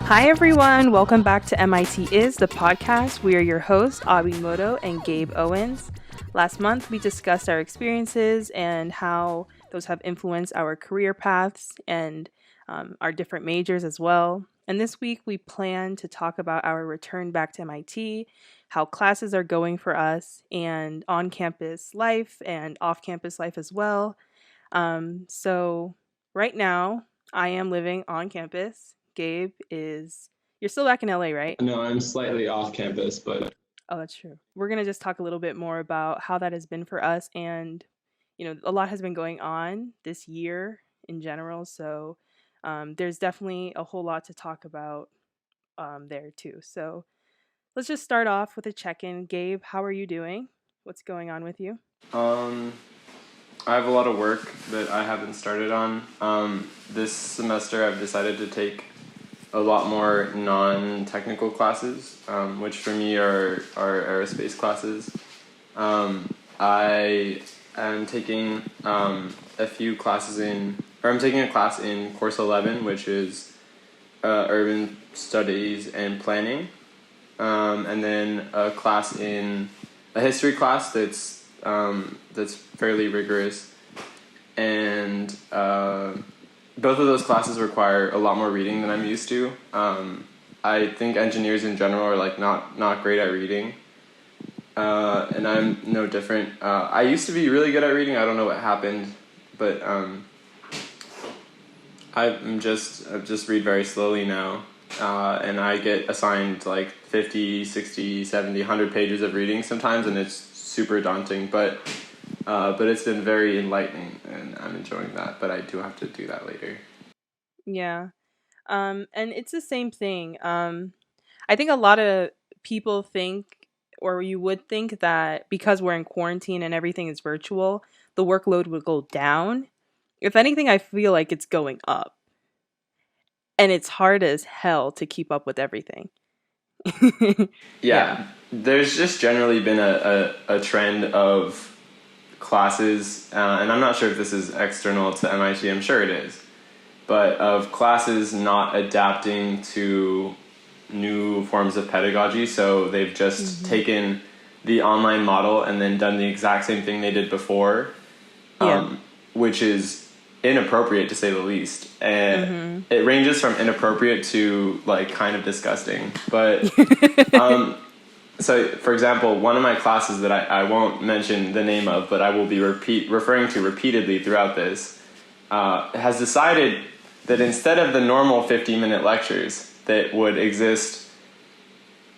Hi, everyone. Welcome back to MIT Is, the podcast. We are your hosts, Abi Moto and Gabe Owens. Last month, we discussed our experiences and how those have influenced our career paths and our different majors as well. And this week, we plan to talk about our return back to MIT, how classes are going for us, and on campus life and off campus life as well. So, right now, I am living on campus. Gabe is, you're still back in LA, right? No, I'm slightly off campus, but Oh, that's true. We're going to just talk a little bit more about how that has been for us. And, a lot has been going on this year in general. So, there's definitely a whole lot to talk about there too. So, let's just start off with a check in. Gabe, how are you doing? What's going on with you? Um, I have a lot of work that I haven't started on. This semester I've decided to take a lot more non-technical classes, which for me are aerospace classes. I am taking a few classes I'm taking a class in course 11, which is urban studies and planning, and then a history class that's fairly rigorous, and both of those classes require a lot more reading than I'm used to. I think engineers in general are like not great at reading, and I'm no different. I used to be really good at reading. I don't know what happened, but I just read very slowly now, and I get assigned like 50, 60, 70, 100 pages of reading sometimes, and it's super daunting, but it's been very enlightening, and I'm enjoying that, but I do have to do that later. Yeah. And it's the same thing. I think a lot of people think, or you would think that because we're in quarantine and everything is virtual, the workload would go down. If anything, I feel like it's going up. And it's hard as hell to keep up with everything. Yeah. Yeah, there's just generally been a trend of classes, and I'm not sure if this is external to MIT, I'm sure it is, but of classes not adapting to new forms of pedagogy. So they've just Hmm. taken the online model and then done the exact same thing they did before, Yeah. which is inappropriate to say the least. And Hmm. it ranges from inappropriate to like kind of disgusting. But so, for example, one of my classes that I won't mention the name of, but I will be referring to repeatedly throughout this, has decided that instead of the normal 15-minute lectures that would exist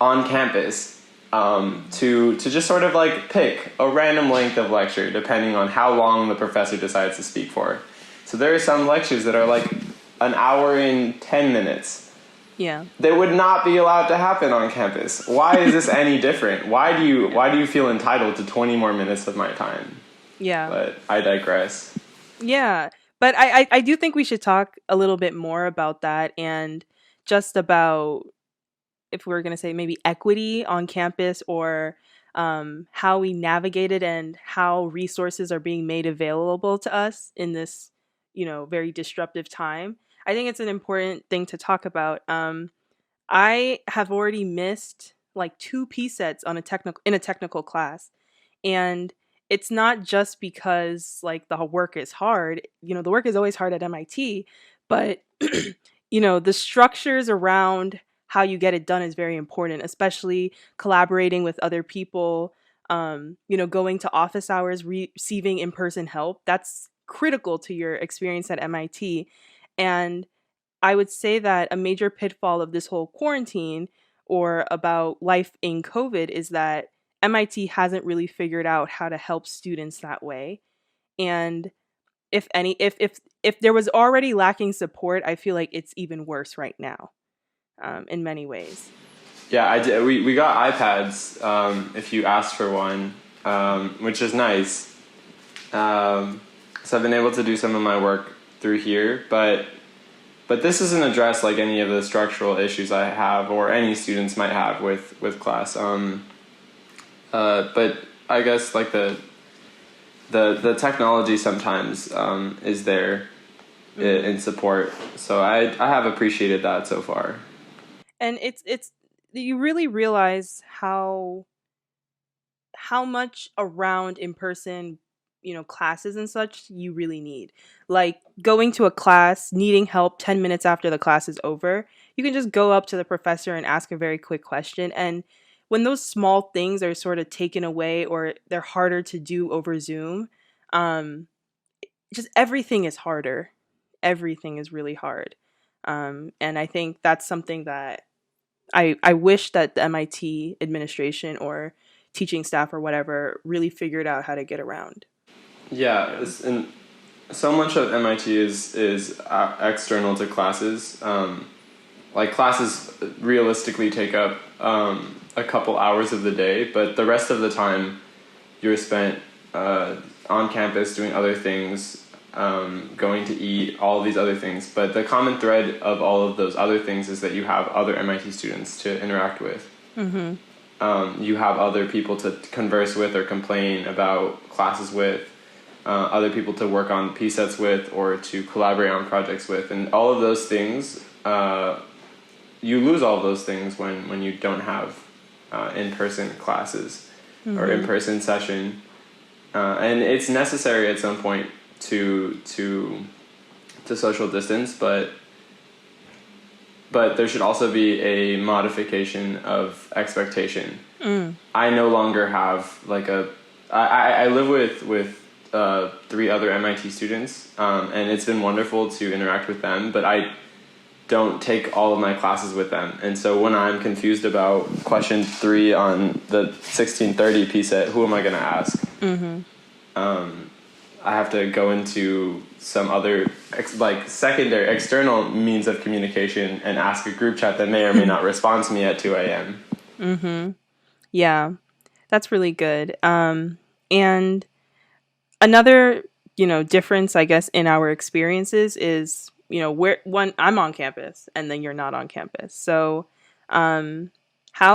on campus, to just sort of like pick a random length of lecture depending on how long the professor decides to speak for. So there are some lectures that are like an hour and 10 minutes. Yeah. They would not be allowed to happen on campus. Why is this any different? Why do you feel entitled to 20 more minutes of my time? Yeah. But I digress. Yeah. But I do think we should talk a little bit more about that and just about, if we're going to say, maybe equity on campus, or how we navigate it and how resources are being made available to us in this, very disruptive time. I think it's an important thing to talk about. I have already missed like two P sets on a technical class, and it's not just because like the work is hard. The work is always hard at MIT, but the structures around how you get it done is very important, especially collaborating with other people, going to office hours, receiving in-person help. That's critical to your experience at MIT. And I would say that a major pitfall of this whole quarantine, or about life in COVID, is that MIT hasn't really figured out how to help students that way. And if there was already lacking support, I feel like it's even worse right now, in many ways. Yeah, I did. We got iPads if you asked for one, which is nice. So I've been able to do some of my work through here, but this doesn't address like any of the structural issues I have or any students might have with class. But I guess like the technology sometimes is there in support. So I have appreciated that so far. And it's you really realize how much around in person, classes and such you really need. Like going to a class, needing help 10 minutes after the class is over, you can just go up to the professor and ask a very quick question. And when those small things are sort of taken away or they're harder to do over Zoom, um, just everything is harder. Everything is really hard. And I think that's something that I wish that the MIT administration or teaching staff or whatever really figured out how to get around. Yeah, and so much of MIT is external to classes. Like classes realistically take up a couple hours of the day, but the rest of the time you're spent on campus doing other things, going to eat, all of these other things. But the common thread of all of those other things is that you have other MIT students to interact with. Mm-hmm. You have other people to converse with or complain about classes with, other people to work on P-sets with or to collaborate on projects with. And all of those things, you lose all of those things when you don't have in-person classes or in-person session. And it's necessary at some point to social distance, but there should also be a modification of expectation. I no longer have like I live with 3 other MIT students, and it's been wonderful to interact with them, but I don't take all of my classes with them. And so when I'm confused about question 3 on the 1630 piece set, who am I going to ask? I have to go into some other secondary external means of communication and ask a group chat that may or may not respond to me at 2 a.m. Yeah, that's really good. And another, difference, I guess, in our experiences is, where one I'm on campus and then you're not on campus. So, how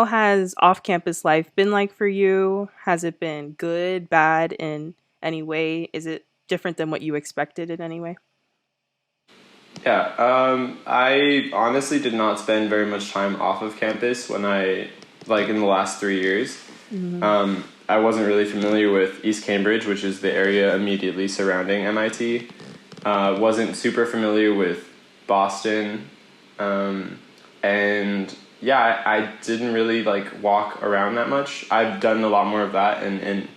has off-campus life been like for you? Has it been good, bad in any way? Is it different than what you expected in any way? Yeah, I honestly did not spend very much time off of campus when in the last 3 years. I wasn't really familiar with East Cambridge, which is the area immediately surrounding MIT. Wasn't super familiar with Boston. And yeah, I didn't really walk around that much. I've done a lot more of that and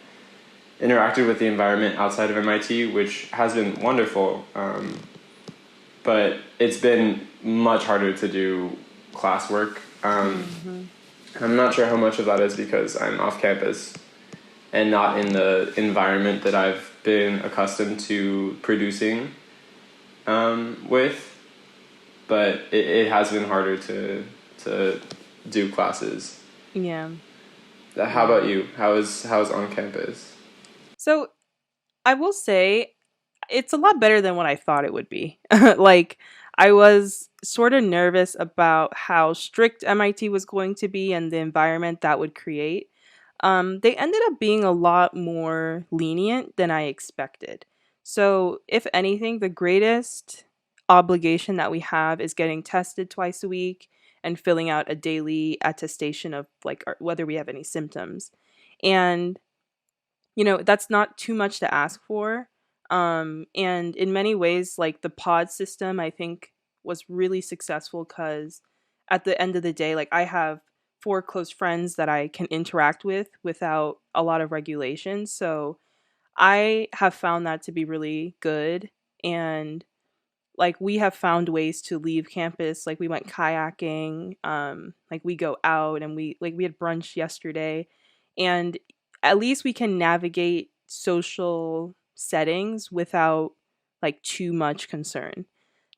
interacted with the environment outside of MIT, which has been wonderful. But it's been much harder to do classwork. I'm not sure how much of that is because I'm off campus and not in the environment that I've been accustomed to producing with, but it has been harder to do classes. Yeah. How about you? How's on campus? So I will say it's a lot better than what I thought it would be. Like, I was sort of nervous about how strict MIT was going to be and the environment that would create. They ended up being a lot more lenient than I expected. So, if anything, the greatest obligation that we have is getting tested twice a week and filling out a daily attestation of whether we have any symptoms. And that's not too much to ask for. And in many ways, like the pod system, I think was really successful because at the end of the day, like I have 4 close friends that I can interact with without a lot of regulations. So I have found that to be really good. And like we have found ways to leave campus. Like we went kayaking, like we go out and we had brunch yesterday. And at least we can navigate social settings without like too much concern.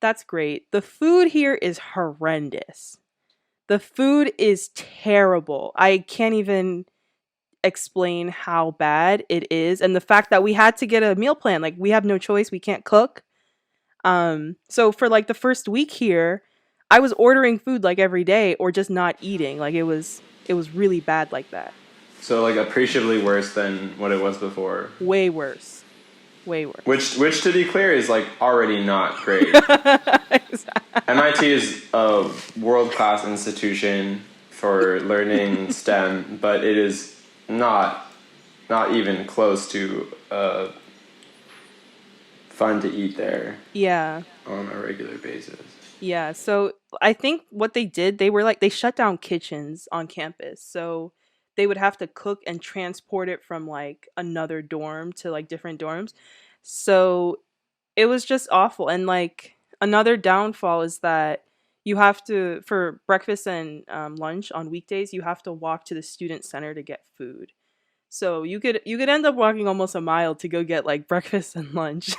That's great. The food here is horrendous. The food is terrible. I can't even explain how bad it is. And the fact that we had to get a meal plan, like we have no choice, we can't cook. So for like the first week here, I was ordering food like every day or just not eating. Like it was really bad like that. So appreciably worse than what it was before. Way worse. way worse. Which to be clear is like already not great. Exactly. MIT is a world-class institution for learning STEM, but it is not even close to fun to eat there Yeah. on a regular basis. Yeah. So I think what they did, they were like, they shut down kitchens on campus. So they would have to cook and transport it from like another dorm to like different dorms. So it was just awful. And like another downfall is that you have to, for breakfast and lunch on weekdays, you have to walk to the student center to get food. So you could end up walking almost a mile to go get like breakfast and lunch.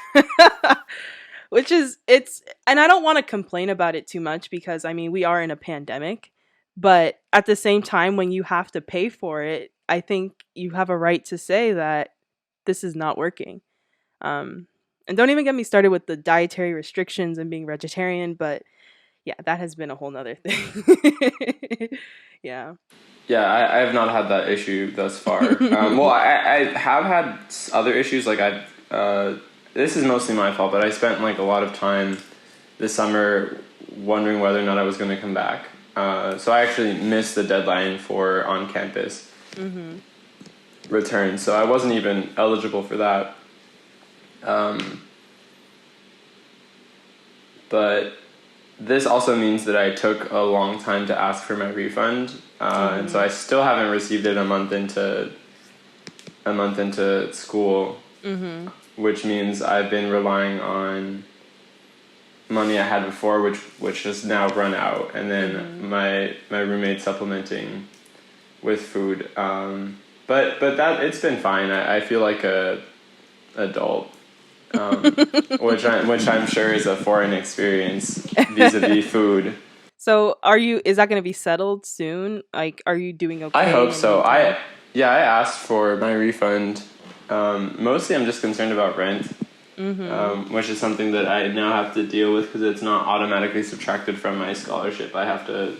Which is it's and I don't want to complain about it too much because I mean we are in a pandemic, but at the same time when you have to pay for it, I think you have a right to say that this is not working. Um and don't even get me started with the dietary restrictions and being vegetarian, but yeah, that has been a whole nother thing. Yeah. Yeah, I have not had that issue thus far. Well, I have had other issues. Like this is mostly my fault, but I spent like a lot of time this summer wondering whether or not I was going to come back. So I actually missed the deadline for on-campus return, so I wasn't even eligible for that. But this also means that I took a long time to ask for my refund, and so I still haven't received it a month into school, which means I've been relying on money I had before, which has now run out, and then my roommate supplementing with food. But that it's been fine. I feel like a adult, which I'm sure is a foreign experience vis-a-vis food. So is that going to be settled soon? Like are you doing okay? I hope in the so. meantime? I asked for my refund. Mostly, I'm just concerned about rent, which is something that I now have to deal with because it's not automatically subtracted from my scholarship. I have to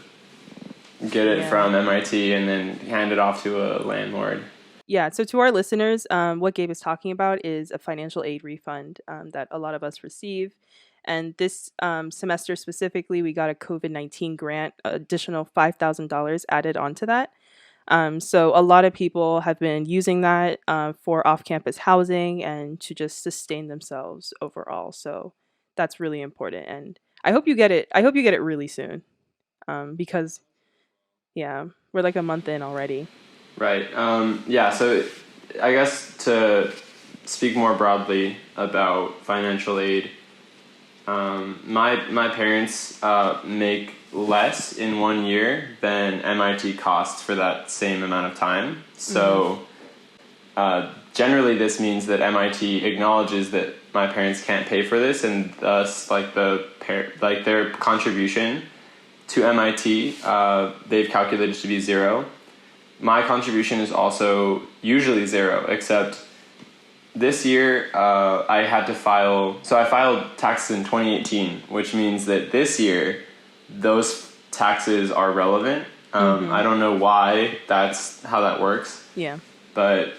get it from MIT and then hand it off to a landlord. Yeah, so to our listeners, what Gabe is talking about is a financial aid refund that a lot of us receive. And this semester specifically, we got a COVID-19 grant, additional $5,000 added onto that. So a lot of people have been using that for off-campus housing and to just sustain themselves overall. So that's really important, and I hope you get it. I hope you get it really soon, because yeah, we're like a month in already. Right. Yeah. So I guess to speak more broadly about financial aid, my parents make less in 1 year than MIT costs for that same amount of time. So generally, this means that MIT acknowledges that my parents can't pay for this, and thus, like their contribution to MIT, they've calculated to be zero. My contribution is also usually zero, except this year I had to file. So I filed taxes in 2018, which means that this year those taxes are relevant. I don't know why that's how that works. Yeah. But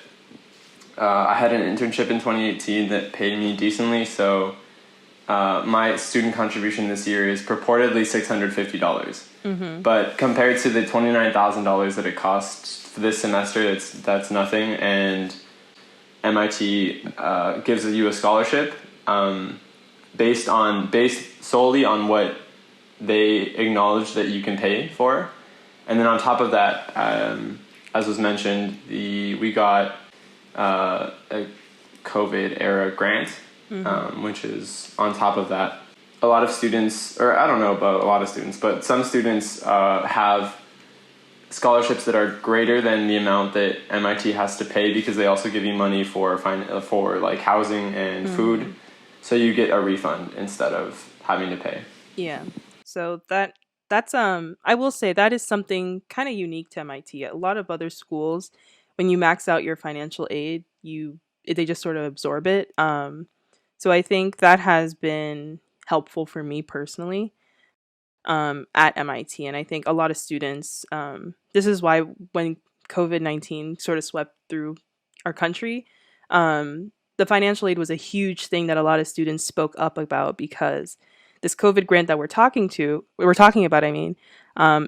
I had an internship in 2018 that paid me decently, so my student contribution this year is purportedly $650. But compared to the $29,000 that it costs for this semester, that's nothing. And MIT gives you a scholarship based solely on what they acknowledge that you can pay for. And then on top of that, as was mentioned, we got a COVID era grant, which is on top of that. A lot of students, or I don't know about a lot of students, but some students have scholarships that are greater than the amount that MIT has to pay because they also give you money for like housing and food, so you get a refund instead of having to pay. Yeah. So that's I will say that is something kind of unique to MIT. A lot of other schools, when you max out your financial aid, they just sort of absorb it. So I think that has been helpful for me personally at MIT. And I think a lot of students, this is why when COVID-19 sort of swept through our country, the financial aid was a huge thing that a lot of students spoke up about because this COVID grant that we're talking about, I mean,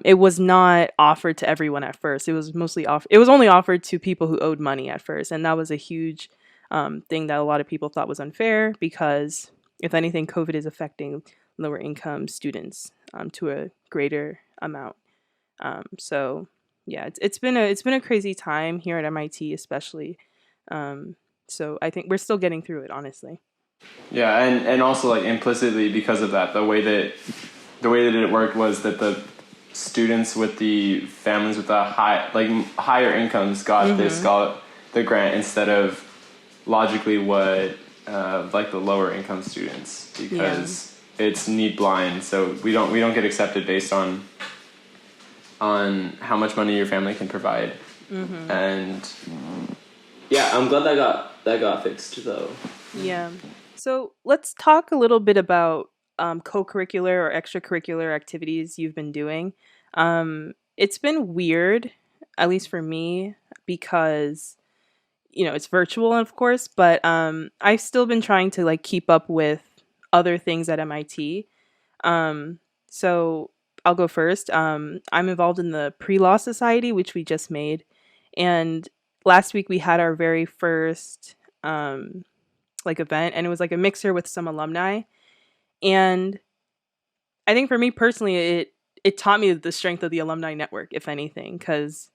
it was not offered to everyone at first. It was only offered to people who owed money at first. And that was a huge thing that a lot of people thought was unfair because, if anything, COVID is affecting lower income students to a greater amount. So yeah, it's been a crazy time here at MIT, especially. So I think we're still getting through it, honestly. Yeah, and also like implicitly because of that, the way that it worked was that the students with the families with the higher incomes got the grant instead of logically what like the lower income students, because it's need blind, so we don't get accepted based on how much money your family can provide. And Yeah, I'm glad that got fixed though. Yeah. So let's talk a little bit about co-curricular or extracurricular activities you've been doing. It's been weird, at least for me, because it's virtual, of course, but I've still been trying to like keep up with other things at MIT. So I'll go first. I'm involved in the Pre-Law Society, which we just made, and last week we had our very first like event, and it was like a mixer with some alumni. And I think for me personally, it taught me the strength of the alumni network, if anything, because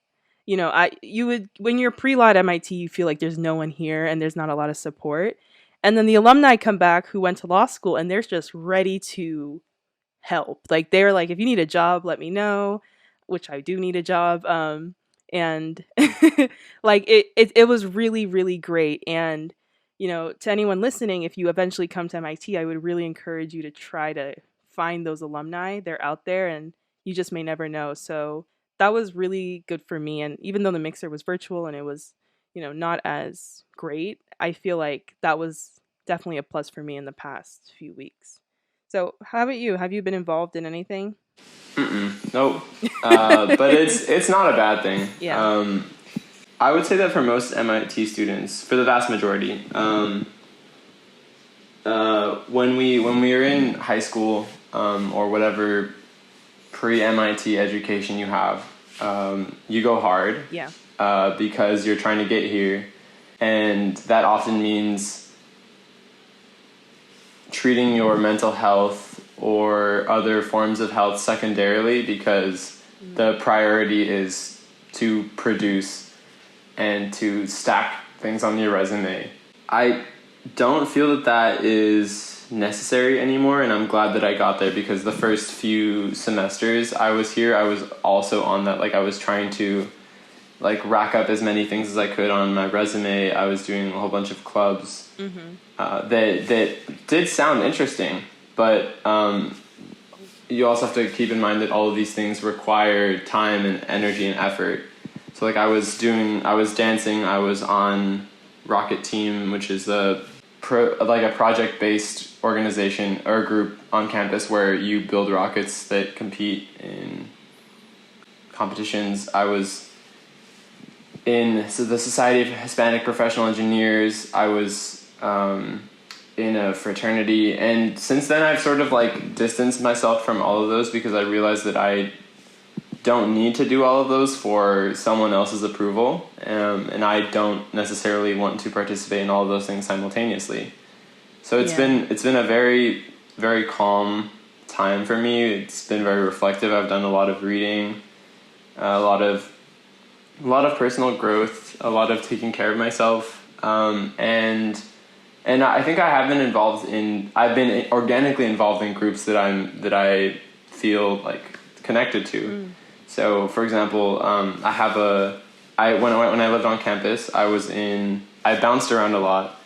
you would, when you're pre-law at MIT, you feel like there's no one here and there's not a lot of support, and then the alumni come back who went to law school and they're just ready to help. Like they're like, if you need a job, let me know, which I do need a job. And like it was really, really great. And to anyone listening, if you eventually come to MIT, I would really encourage you to try to find those alumni. They're out there and you just may never know. So that was really good for me. And even though the mixer was virtual and it was, not as great, I feel like that was definitely a plus for me in the past few weeks. So how about you? Have you been involved in anything? nope. But it's not a bad thing. Yeah. I would say that for most MIT students, for the vast majority, when we were in high school, or whatever pre-MIT education you have, you go hard. Yeah. Because you're trying to get here, and that often means treating your mental health or other forms of health secondarily, because the priority is to produce and to stack things on your resume. I don't feel that is necessary anymore, and I'm glad that I got there, because the first few semesters I was here, I was also on that, like I was trying to like rack up as many things as I could on my resume. I was doing a whole bunch of clubs that did sound interesting, but you also have to keep in mind that all of these things require time and energy and effort. So like I was dancing, I was on Rocket Team, which is a project-based organization or group on campus where you build rockets that compete in competitions. I was in the Society of Hispanic Professional Engineers. I was in a fraternity, and since then I've sort of like distanced myself from all of those, because I realized that I don't need to do all of those for someone else's approval, and I don't necessarily want to participate in all of those things simultaneously. So it's been a very, very calm time for me. It's been very reflective. I've done a lot of reading, a lot of personal growth, a lot of taking care of myself, and I think I've been organically involved in groups that I feel like connected to. So, for example, when I lived on campus, I bounced around a lot,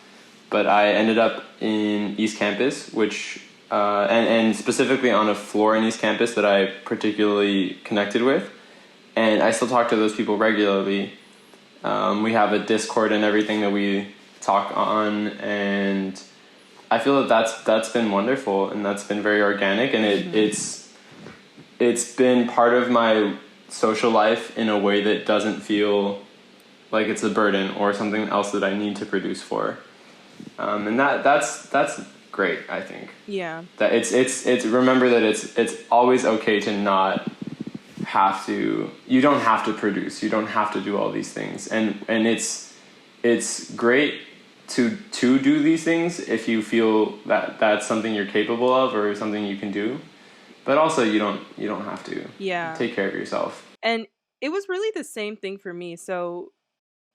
but I ended up in East Campus, which and specifically on a floor in East Campus that I particularly connected with. And I still talk to those people regularly. We have a Discord and everything that we talk on, and I feel that that's been wonderful, and that's been very organic, and it's been part of my social life in a way that doesn't feel like it's a burden or something else that I need to produce for. And that's great. I think Yeah. that it's remember that it's always okay to not have to. You don't have to produce. You don't have to do all these things, and it's great to do these things if you feel that that's something you're capable of or something you can do. But also, you don't have to. Yeah. Take care of yourself. And it was really the same thing for me. So,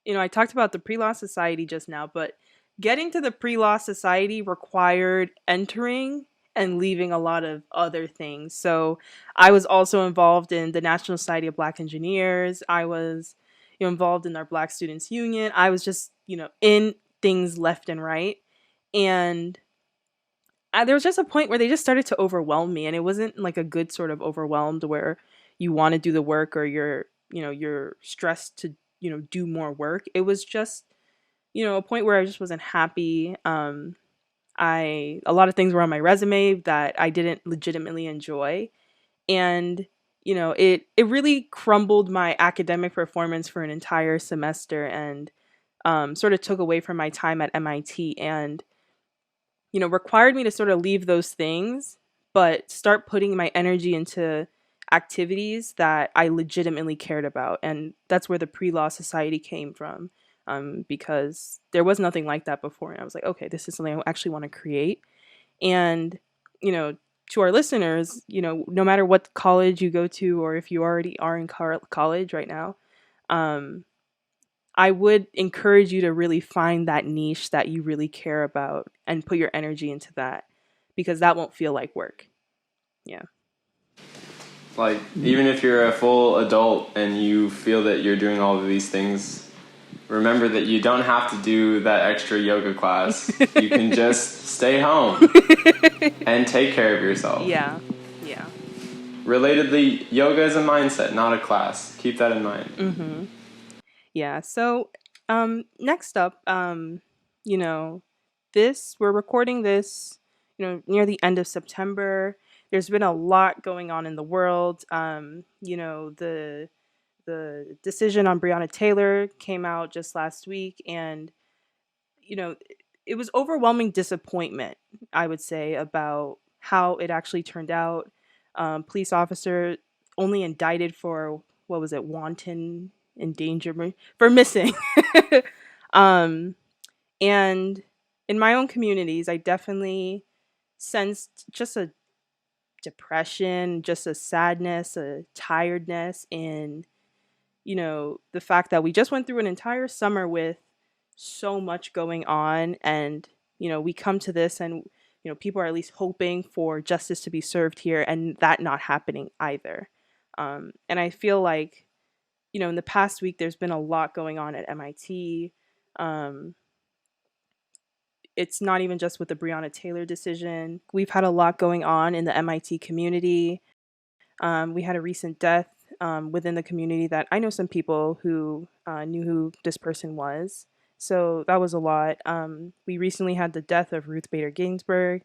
I talked about the pre-law society just now, but getting to the pre-law society required entering and leaving a lot of other things. So, I was also involved in the National Society of Black Engineers. I was, involved in our Black Students Union. I was just, in things left and right. And there was just a point where they just started to overwhelm me, and it wasn't like a good sort of overwhelmed where you want to do the work or you're stressed to do more work. It was just a point where I just wasn't happy. A lot of things were on my resume that I didn't legitimately enjoy, and it really crumbled my academic performance for an entire semester, and sort of took away from my time at MIT, and required me to sort of leave those things, but start putting my energy into activities that I legitimately cared about. And that's where the pre law society came from, because there was nothing like that before. And I was like, okay, this is something I actually want to create. And, to our listeners, no matter what college you go to, or if you already are in college right now, I would encourage you to really find that niche that you really care about and put your energy into that, because that won't feel like work. Yeah. Like, even if you're a full adult and you feel that you're doing all of these things, remember that you don't have to do that extra yoga class. You can just stay home and take care of yourself. Yeah. Yeah. Relatedly, yoga is a mindset, not a class. Keep that in mind. Mm-hmm. Yeah. So, next up, we're recording this, near the end of September. There's been a lot going on in the world. The decision on Breonna Taylor came out just last week, and you know, it was overwhelming disappointment, I would say, about how it actually turned out. Police officer only indicted for, what was it, wanton endangerment, for missing. um, and in my own communities, I definitely sensed just a depression, just a sadness, a tiredness in, the fact that we just went through an entire summer with so much going on, and we come to this, and people are at least hoping for justice to be served here, and that not happening either. And I feel like in the past week there's been a lot going on at MIT. um, it's not even just with the Breonna Taylor decision. We've had a lot going on in the MIT community. We had a recent death within the community that I know some people who knew who this person was. So that was a lot. We recently had the death of Ruth Bader Ginsburg,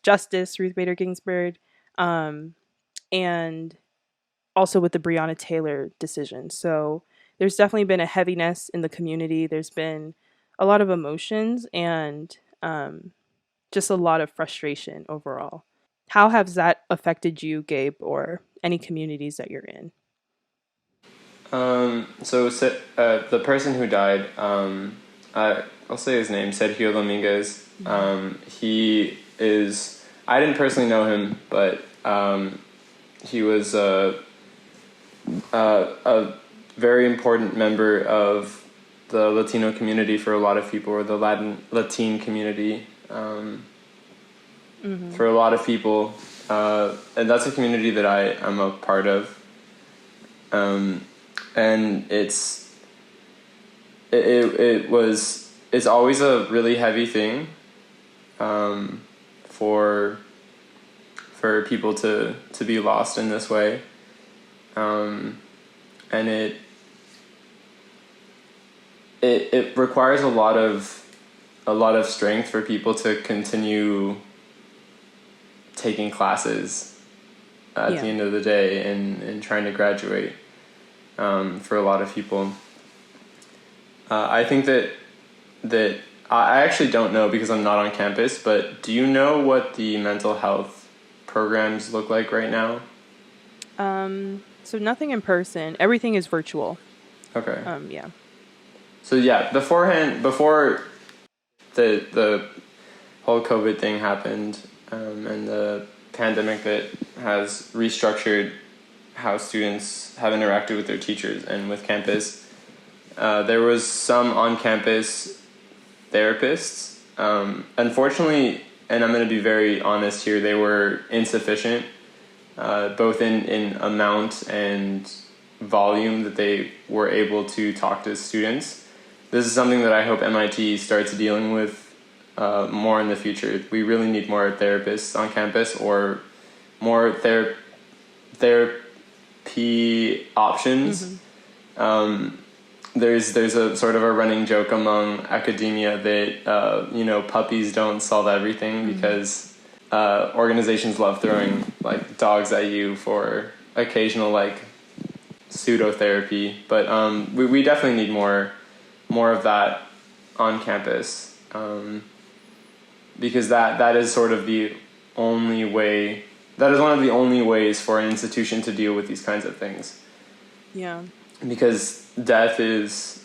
Justice Ruth Bader Ginsburg, and also with the Breonna Taylor decision. So there's definitely been a heaviness in the community. There's been a lot of emotions, and just a lot of frustration overall. How has that affected you, Gabe, or any communities that you're in? The person who died, I'll say his name, Sergio Dominguez. He is, I didn't personally know him, but he was a very important member of the Latino community for a lot of people, or the Latin community for a lot of people. And that's a community that I am a part of. And it's always a really heavy thing for people to be lost in this way, and it requires a lot of strength for people to continue taking classes at the end of the day and trying to graduate. For a lot of people, I think that I actually don't know because I'm not on campus, but do you know what the mental health programs look like right now? So nothing in person. Everything is virtual. Okay. Yeah. So yeah, before the whole COVID thing happened, and the pandemic that has restructured how students have interacted with their teachers and with campus, there was some on-campus therapists. Unfortunately, and I'm going to be very honest here, they were insufficient, both in amount and volume that they were able to talk to students. This is something that I hope MIT starts dealing with more in the future. We really need more therapists on campus, or more therapy options. There's a sort of a running joke among academia that puppies don't solve everything, because organizations love throwing like dogs at you for occasional like pseudo therapy, but we definitely need more of that on campus, because that is sort of the only way. That is one of the only ways for an institution to deal with these kinds of things. Yeah. Because death is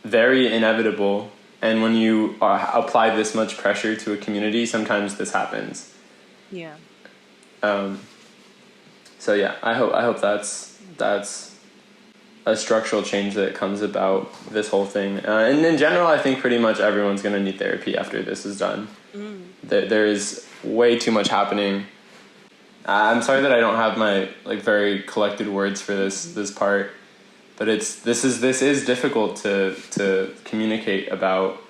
very inevitable, and when you apply this much pressure to a community, sometimes this happens. Yeah. So yeah, I hope that's a structural change that comes about this whole thing. And in general, I think pretty much everyone's going to need therapy after this is done. There is way too much happening. I'm sorry that I don't have my like very collected words for this part, but this is difficult to communicate about.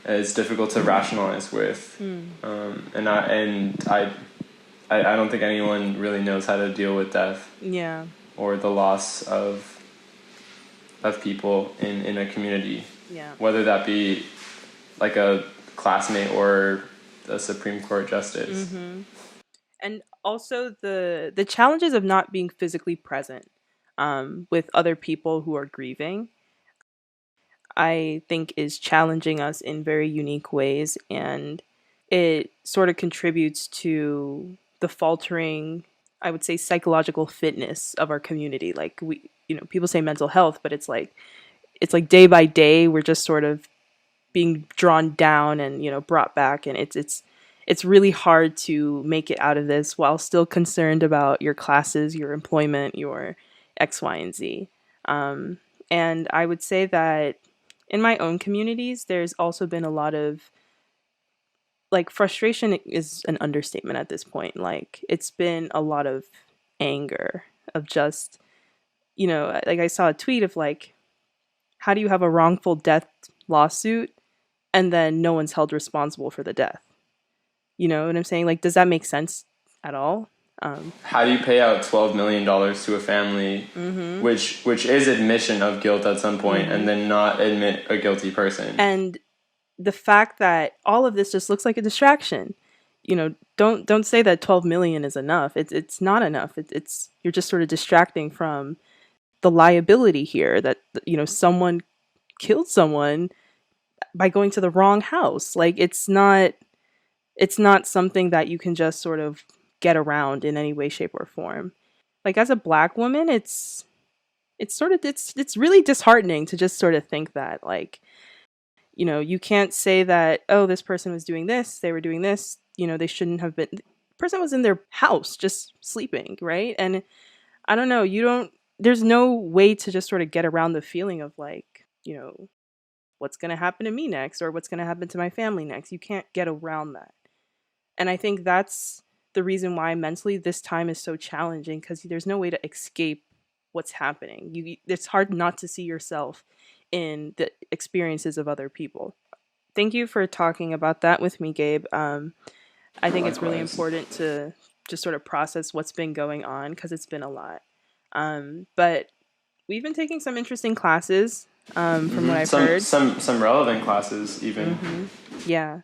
It's difficult to rationalize with, and I don't think anyone really knows how to deal with death. Yeah. Or the loss of people in a community. Yeah. Whether that be like a classmate or a Supreme Court justice. And also the challenges of not being physically present with other people who are grieving, I think is challenging us in very unique ways, and it sort of contributes to the faltering, I would say, psychological fitness of our community. Like people say mental health, but it's like day by day we're just sort of being drawn down and brought back, and it's really hard to make it out of this while still concerned about your classes, your employment, your X, Y, and Z. And I would say that in my own communities, there's also been a lot of like frustration is an understatement at this point. Like it's been a lot of anger of just, like I saw a tweet of like, how do you have a wrongful death lawsuit and then no one's held responsible for the death? You know what I'm saying? Like, does that make sense at all? How do you pay out $12 million to a family, which is admission of guilt at some point, and then not admit a guilty person? And the fact that all of this just looks like a distraction. Don't say that 12 million is enough. It's not enough. It's you're just sort of distracting from the liability here that someone killed someone by going to the wrong house. Like it's not something that you can just sort of get around in any way, shape, or form. Like as a Black woman, it's really disheartening to just sort of think that like, you can't say that, oh, this person was doing this, they were doing this, they shouldn't have been. The person was in their house just sleeping, right? And I don't know, there's no way to just sort of get around the feeling of like, what's going to happen to me next or what's going to happen to my family next. You can't get around that. And I think that's the reason why mentally this time is so challenging, because there's no way to escape what's happening. It's hard not to see yourself in the experiences of other people. Thank you for talking about that with me, Gabe. I think it's really important to just sort of process what's been going on, because it's been a lot. But we've been taking some interesting classes from what I've heard. Some relevant classes even. Yeah.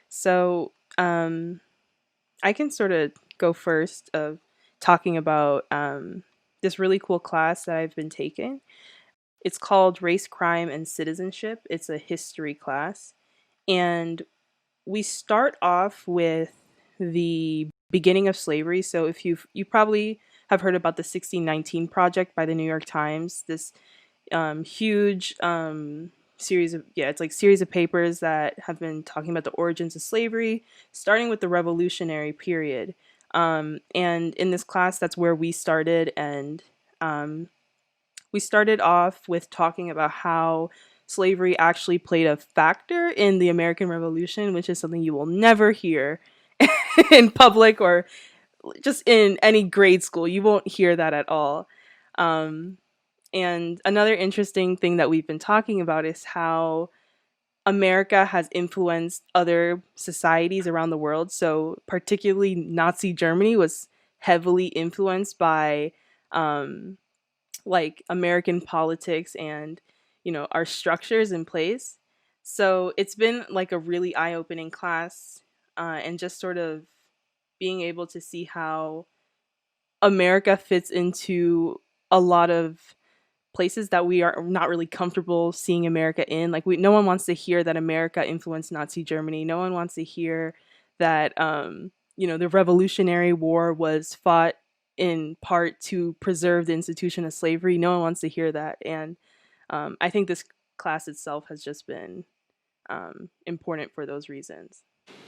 So I can sort of go first of talking about this really cool class that I've been taking. It's called Race, Crime, and Citizenship. It's a history class. And we start off with the beginning of slavery. So if you probably have heard about the 1619 Project by the New York Times, this huge series of it's like series of papers that have been talking about the origins of slavery, starting with the Revolutionary period. And in this class, that's where we started, and um, we started off with talking about how slavery actually played a factor in the American Revolution, which is something you will never hear in public or just in any grade school. You won't hear that at all. Um, and another interesting thing that we've been talking about is how America has influenced other societies around the world. So, particularly Nazi Germany was heavily influenced by um, like American politics and, our structures in place. So, it's been like a really eye opening class, and just sort of being able to see how America fits into a lot of places that we are not really comfortable seeing America in. Like no one wants to hear that America influenced Nazi Germany. No one wants to hear that the Revolutionary War was fought in part to preserve the institution of slavery. No one wants to hear that, and I think this class itself has just been important for those reasons.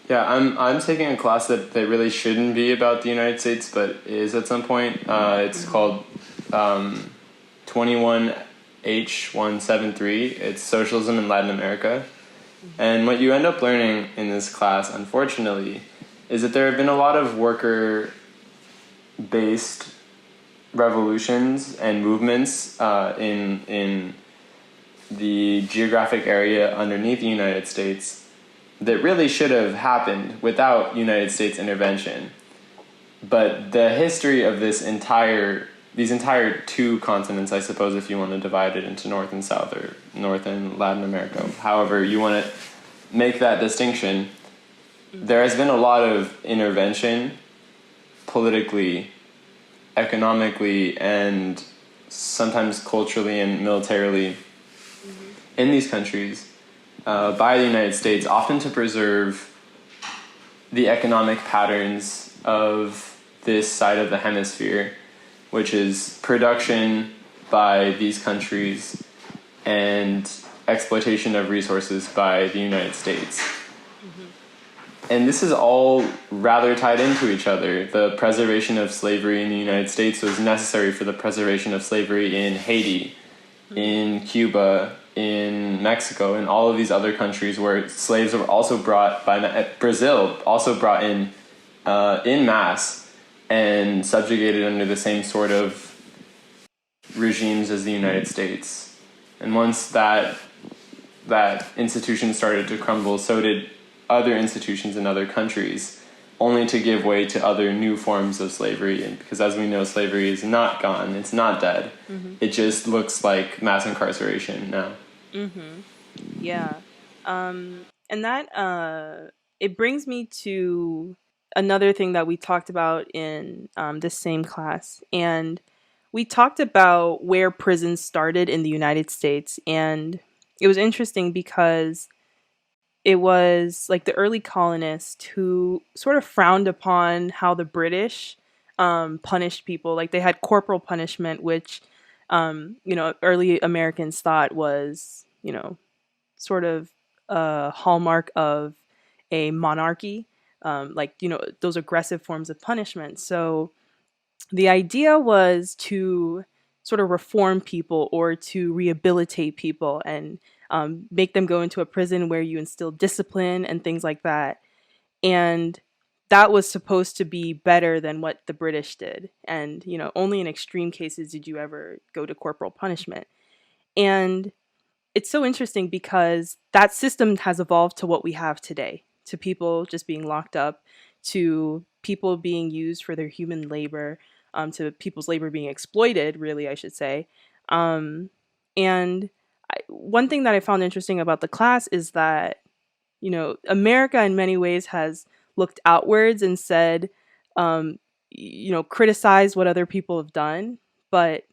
Yeah, I'm taking a class that really shouldn't be about the United States, but is at some point. It's called 21H173. It's Socialism in Latin America. And what you end up learning in this class, unfortunately, is that there have been a lot of worker-based revolutions and movements in the geographic area underneath the United States that really should have happened without United States intervention. But the history of these entire two continents, I suppose, if you want to divide it into North and South or North and Latin America, however you want to make that distinction, there has been a lot of intervention politically, economically, and sometimes culturally and militarily in these countries by the United States, often to preserve the economic patterns of this side of the hemisphere, which is production by these countries and exploitation of resources by the United States. And this is all rather tied into each other. The preservation of slavery in the United States was necessary for the preservation of slavery in Haiti, in Cuba, in Mexico, and all of these other countries where slaves were also brought by Brazil, also brought in mass and subjugated under the same sort of regimes as the United States. And once that institution started to crumble, so did other institutions in other countries, only to give way to other new forms of slavery. And because, as we know, slavery is not gone, it's not dead. It just looks like mass incarceration now. Yeah. And that it brings me to another thing that we talked about in this same class. And we talked about where prisons started in the United States. And it was interesting because it was like the early colonists who sort of frowned upon how the British punished people. Like they had corporal punishment, which, early Americans thought was, sort of a hallmark of a monarchy, those aggressive forms of punishment. So the idea was to sort of reform people or to rehabilitate people and make them go into a prison where you instill discipline and things like that. And that was supposed to be better than what the British did. And, only in extreme cases did you ever go to corporal punishment. And it's so interesting because that system has evolved to what we have today, to people just being locked up, to people being used for their human labor, to people's labor being exploited, really, I should say. And one thing that I found interesting about the class is that, America in many ways has looked outwards and said, criticized what other people have done, but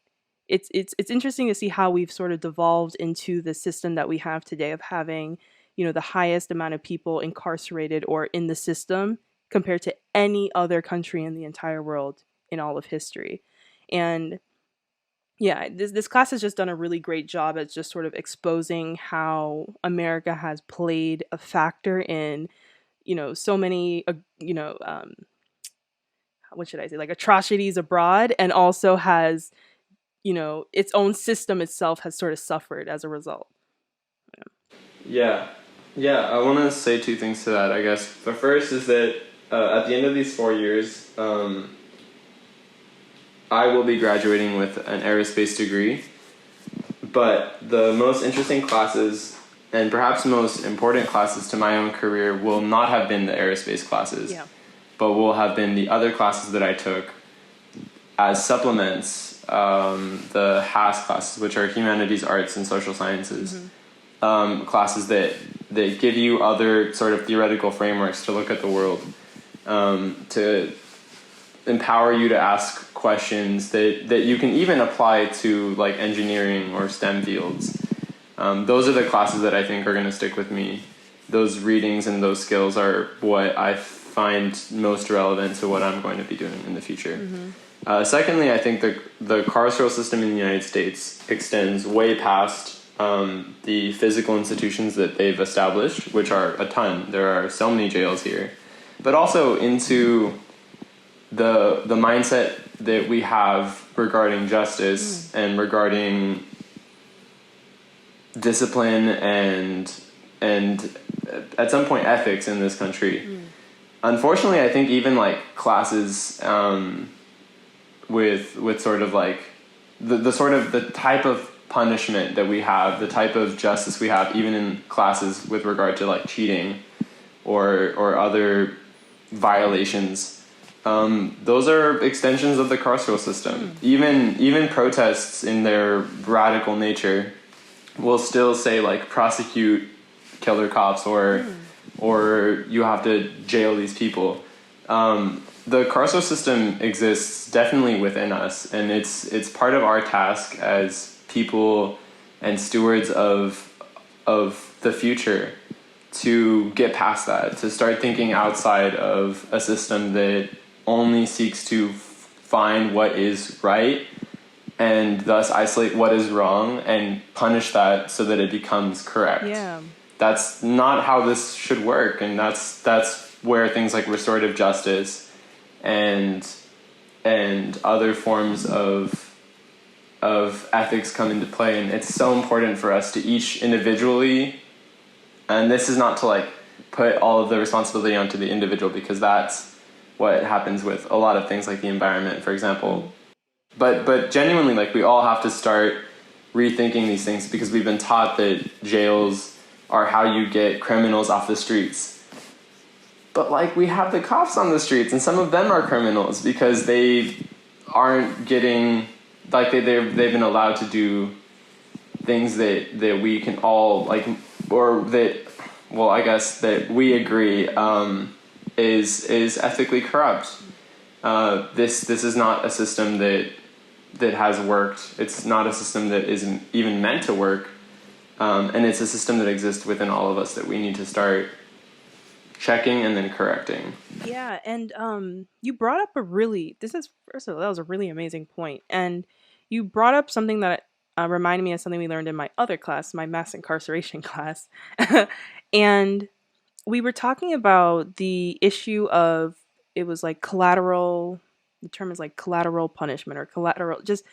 it's interesting to see how we've sort of devolved into the system that we have today of having, the highest amount of people incarcerated or in the system compared to any other country in the entire world in all of history. And yeah, this class has just done a really great job at just sort of exposing how America has played a factor in, so many, what should I say, like atrocities abroad, and also has, its own system itself has sort of suffered as a result. Yeah. Yeah, I want to say two things to that, I guess. The first is that at the end of these 4 years, I will be graduating with an aerospace degree. But the most interesting classes, and perhaps most important classes to my own career, will not have been the aerospace classes, but will have been the other classes that I took as supplements, the HAS classes, which are humanities, arts, and social sciences. Classes that give you other sort of theoretical frameworks to look at the world, to empower you to ask questions that you can even apply to like engineering or STEM fields. Those are the classes that I think are going to stick with me. Those readings and those skills are what I find most relevant to what I'm going to be doing in the future. Secondly, I think the carceral system in the United States extends way past the physical institutions that they've established, which are a ton. There are so many jails here, but also into the mindset that we have regarding justice and regarding discipline and at some point ethics in this country. Unfortunately, I think even like classes with sort of like the sort of the type of punishment that we have, the type of justice we have, even in classes with regard to like cheating or other violations, those are extensions of the carceral system. Even protests in their radical nature will still say like prosecute killer cops or you have to jail these people. The carceral system exists definitely within us, and it's part of our task as people and stewards of the future to get past that, to start thinking outside of a system that only seeks to find what is right and thus isolate what is wrong and punish that so that it becomes correct. Yeah. That's not how this should work, and that's where things like restorative justice and other forms of ethics come into play. And it's so important for us to each individually, and this is not to like put all of the responsibility onto the individual, because that's what happens with a lot of things like the environment, for example. But genuinely, like, we all have to start rethinking these things, because we've been taught that jails are how you get criminals off the streets. But like, we have the cops on the streets, and some of them are criminals because they aren't getting, like, they've been allowed to do things that we can all like, or that, well, I guess that we agree is ethically corrupt. This is not a system that has worked. It's not a system that isn't even meant to work. And it's a system that exists within all of us that we need to start checking and then correcting. Yeah, and you brought up first of all, that was a really amazing point. And you brought up something that reminded me of something we learned in my other class, my mass incarceration class. And we were talking about the issue of, it was like collateral, the term is like collateral punishment, or collateral, just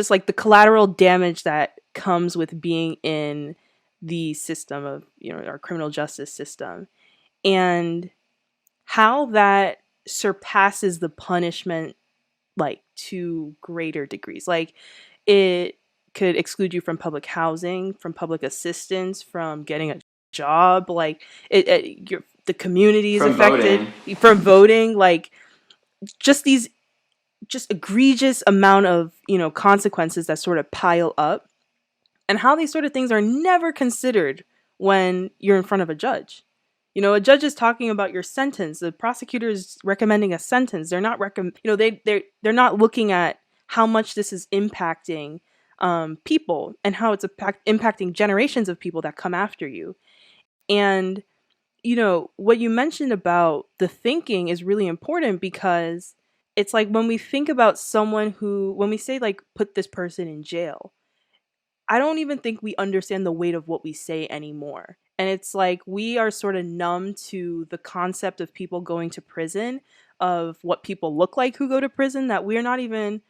like the collateral damage that comes with being in the system of, our criminal justice system, and how that surpasses the punishment, like, to greater degrees. Like, it could exclude you from public housing, from public assistance, from getting a job, like the community is affected from voting, like, just these egregious amount of consequences that sort of pile up, and how these sort of things are never considered when you're in front of a judge. A judge is talking about your sentence. The prosecutor is recommending a sentence. They're not they're not looking at how much this is impacting people, and how it's impacting generations of people that come after you. And what you mentioned about the thinking is really important, because it's like when we think about someone who, when we say like put this person in jail, I don't even think we understand the weight of what we say anymore. And it's like we are sort of numb to the concept of people going to prison, of what people look like who go to prison, that we're not even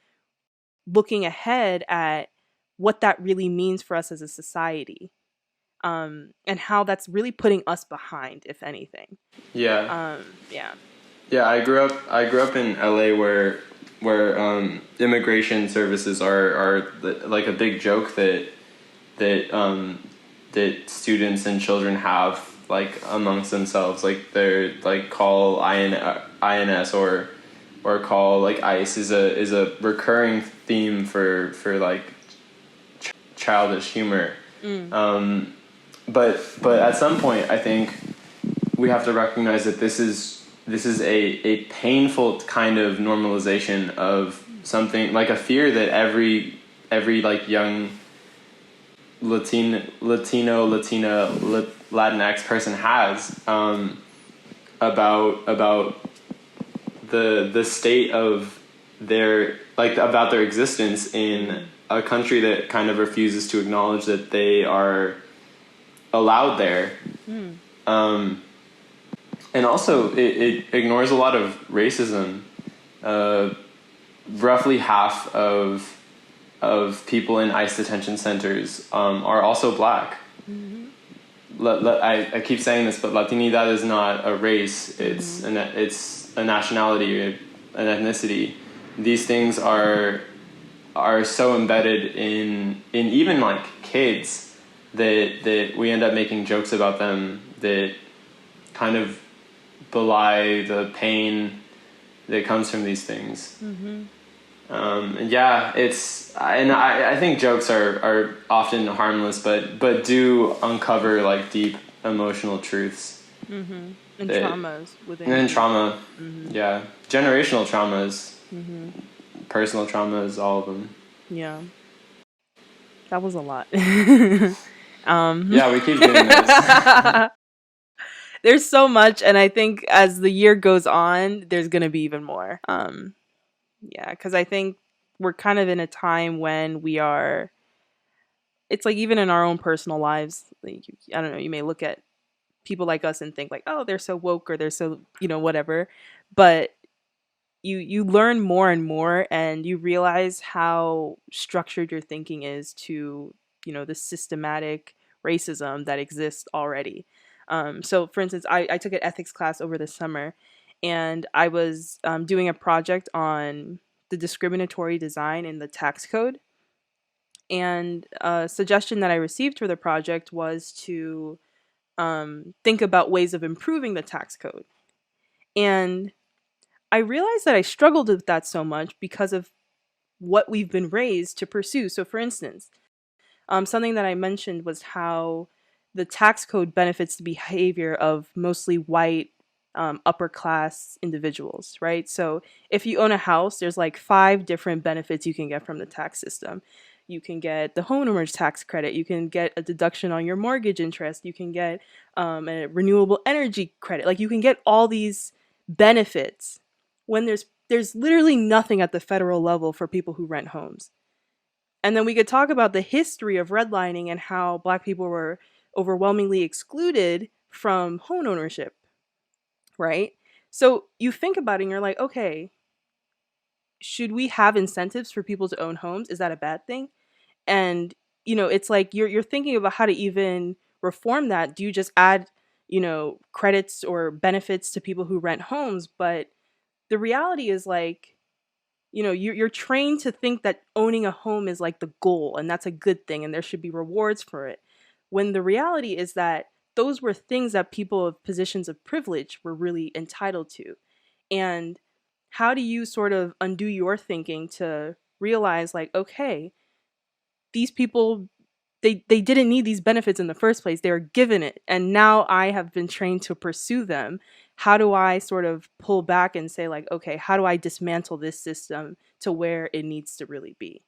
looking ahead at what that really means for us as a society, and how that's really putting us behind, if anything. Yeah. Yeah. Yeah, I grew up in LA where immigration services are like a big joke that students and children have like amongst themselves. Like they're like call INS or call like ICE is a recurring theme for like childish humor. But at some point I think we have to recognize that this is a painful kind of normalization of something, like a fear that every like young Latina, Latinx person has, about the state of their, like, about their existence in a country that kind of refuses to acknowledge that they are allowed there. And also, it ignores a lot of racism. Roughly half of people in ICE detention centers are also black. I keep saying this, but Latinidad is not a race. It's it's a nationality, an ethnicity. These things are so embedded in even like kids that we end up making jokes about them that kind of belie the pain that comes from these things. And yeah, I think jokes are often harmless, but do uncover like deep emotional truths. And traumas within. And then trauma, yeah, generational traumas, personal traumas, all of them. Yeah, that was a lot. Yeah, we keep doing this. There's so much, and I think as the year goes on, there's gonna be even more. Yeah, because I think we're kind of in a time when we are. It's like even in our own personal lives, like, I don't know. You may look at people like us and think like, oh, they're so woke, or they're so whatever, but you learn more and more, and you realize how structured your thinking is to the systematic racism that exists already. So for instance, I took an ethics class over the summer, and I was doing a project on the discriminatory design in the tax code. And a suggestion that I received for the project was to think about ways of improving the tax code. And I realized that I struggled with that so much because of what we've been raised to pursue. So, for instance, something that I mentioned was how the tax code benefits the behavior of mostly white, upper class individuals, right? So, if you own a house, there's like 5 different benefits you can get from the tax system. You can get the homeowner's tax credit. You can get a deduction on your mortgage interest. You can get a renewable energy credit. Like, you can get all these benefits when there's literally nothing at the federal level for people who rent homes. And then we could talk about the history of redlining and how Black people were overwhelmingly excluded from home ownership, right? So you think about it and you're like, okay, should we have incentives for people to own homes? Is that a bad thing? And it's like you're thinking about how to even reform that. Do you just add credits or benefits to people who rent homes? But the reality is, like, you're trained to think that owning a home is like the goal, and that's a good thing, and there should be rewards for it, when the reality is that those were things that people of positions of privilege were really entitled to. And how do you sort of undo your thinking to realize, like, okay, these people, they didn't need these benefits in the first place. They were given it, and now I have been trained to pursue them. How do I sort of pull back and say, like, okay, how do I dismantle this system to where it needs to really be?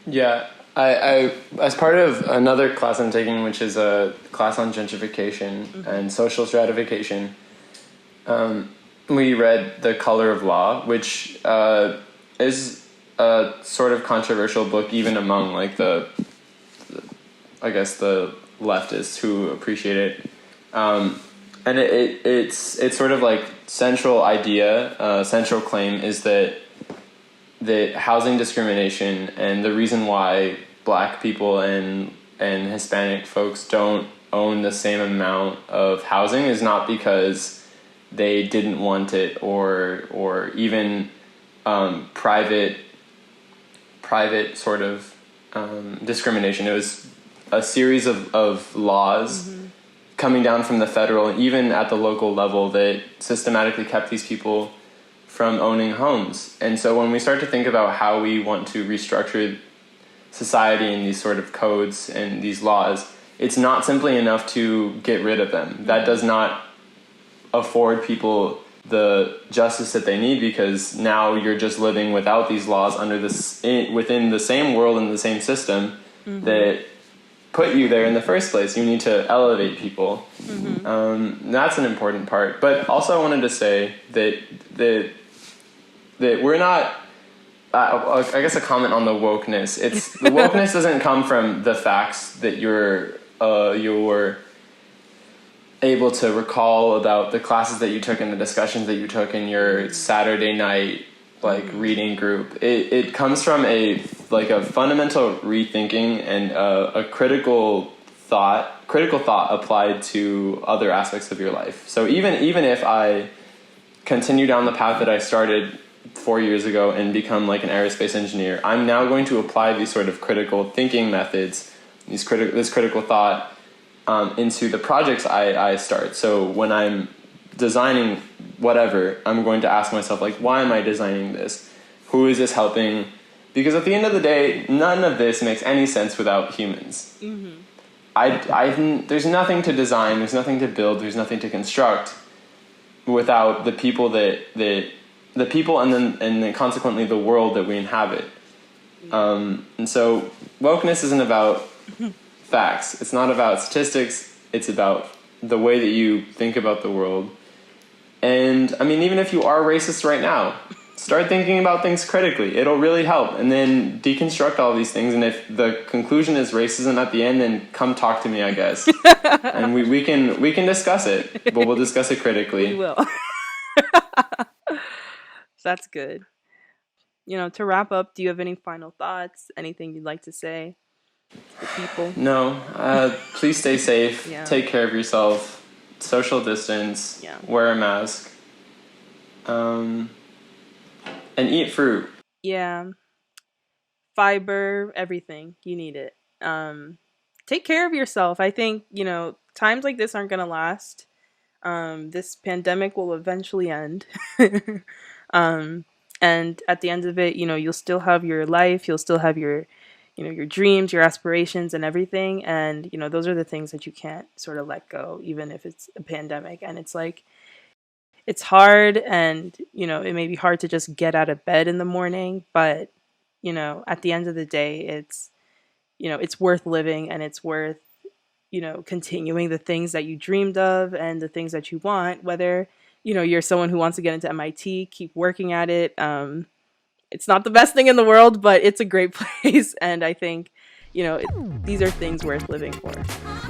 Yeah, I as part of another class I'm taking, which is a class on gentrification and social stratification, we read The Color of Law, which is a sort of controversial book even among like I guess the leftists who appreciate it. And it's sort of like central idea, central claim is that housing discrimination and the reason why Black people and Hispanic folks don't own the same amount of housing is not because they didn't want it or even private sort of discrimination. It was a series of laws coming down from the federal and even at the local level that systematically kept these people from owning homes. And so when we start to think about how we want to restructure society and these sort of codes and these laws, it's not simply enough to get rid of them. That does not afford people the justice that they need, because now you're just living without these laws under this within the same world and the same system that put you there in the first place. You need to elevate people. That's an important part. But also I wanted to say that we're not, I guess a comment on the wokeness. The wokeness doesn't come from the facts that you're able to recall about the classes that you took and the discussions that you took in your Saturday night reading group. It comes from a fundamental rethinking and a critical thought applied to other aspects of your life. So even if I continue down the path that I started 4 years ago and become like an aerospace engineer, I'm now going to apply these sort of critical thinking methods, this critical thought into the projects I start. So when I'm designing whatever, I'm going to ask myself, why am I designing this? Who is this helping? Because at the end of the day, none of this makes any sense without humans. There's nothing to design, there's nothing to build, there's nothing to construct without the people the people and then consequently the world that we inhabit. And so wokeness isn't about facts. It's not about statistics. It's about the way that you think about the world. And I mean, even if you are racist right now, start thinking about things critically. It'll really help. And then deconstruct all these things. And if the conclusion is racism at the end, then come talk to me, I guess. And we can discuss it, but we'll discuss it critically. We will. That's good. To wrap up, do you have any final thoughts? Anything you'd like to say to people? No. Please stay safe. Yeah. Take care of yourself. Social distance. Yeah. Wear a mask. And eat fruit. Yeah. Fiber, everything. You need it. Take care of yourself. I think, times like this aren't going to last. This pandemic will eventually end. And at the end of it, you'll still have your life. You'll still have your dreams, your aspirations and everything. And, those are the things that you can't sort of let go, even if it's a pandemic. And it's hard, and, it may be hard to just get out of bed in the morning, but, at the end of the day, it's worth living, and it's worth, continuing the things that you dreamed of and the things that you want, whether, you're someone who wants to get into MIT, keep working at it. It's not the best thing in the world, but it's a great place. And I think, these are things worth living for.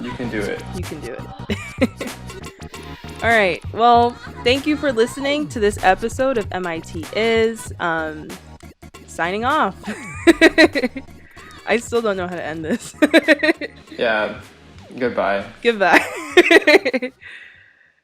You can do it. You can do it. All right. Well, thank you for listening to this episode of MIT Is. Signing off. I still don't know how to end this. Yeah. Goodbye. Goodbye.